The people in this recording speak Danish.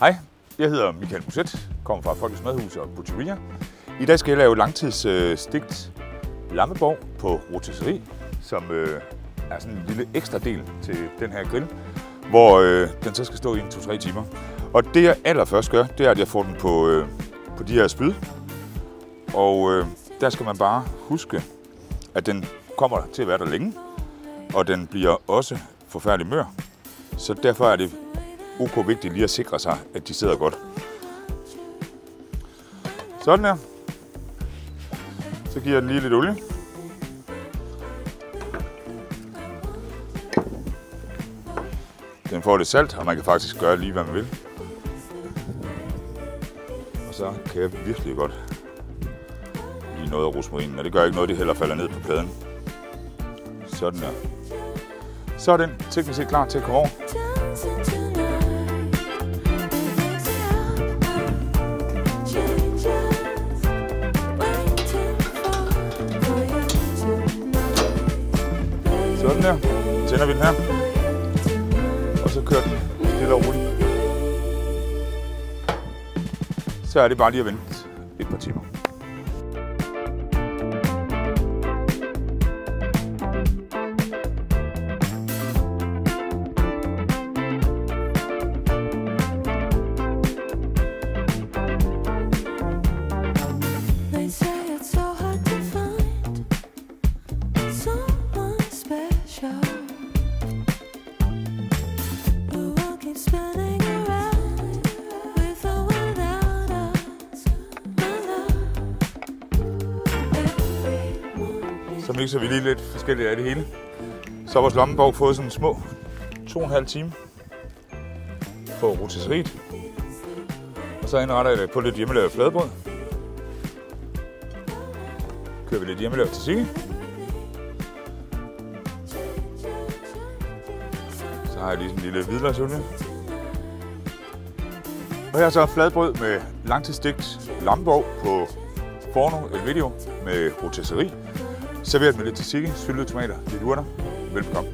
Hej, jeg hedder Michael Muset, kommer fra Folkets Madhus og Butcheria. I dag skal jeg lave langtidsstegt lammeborg på rotisserie, som er sådan en lille ekstra del til den her grill, hvor den så skal stå i 2-3 timer. Og det jeg allerførst gør, det er, at jeg får den på de her spyd. Og der skal man bare huske, at den kommer til at være der længe, og den bliver også forfærdelig mør. Så derfor er det ok vigtigt lige at sikre sig, at de sidder godt. Sådan her. Så giver jeg den lige lidt olie. Den får lidt salt, og man kan faktisk gøre lige hvad man vil. Og så kan jeg virkelig godt lide noget af rosmarinen, og det gør ikke noget, det heller falder ned på pladen. Sådan her. Så er den teknisk set klar til at komme over. Sådan der. Tænder vi den her. Og så kører den stille og roligt. Så er det bare lige at vente et par timer. Så mixer vi lige lidt forskelligt af det hele. Så har vores lammeborg fået sådan små 2,5 timer på rotisseriet. Og så indretter jeg det på lidt hjemmelavet fladbrød. Kører vi lidt hjemmelavet tzatziki. Så har jeg lige sådan en lille hvidløgsolie. Og her er så fladbrød med langtidsstegt lammeborg på forno el video med rotisserie. Serveret med lidt tzatziki, syltede tomater, lidt urter. Velbekomme.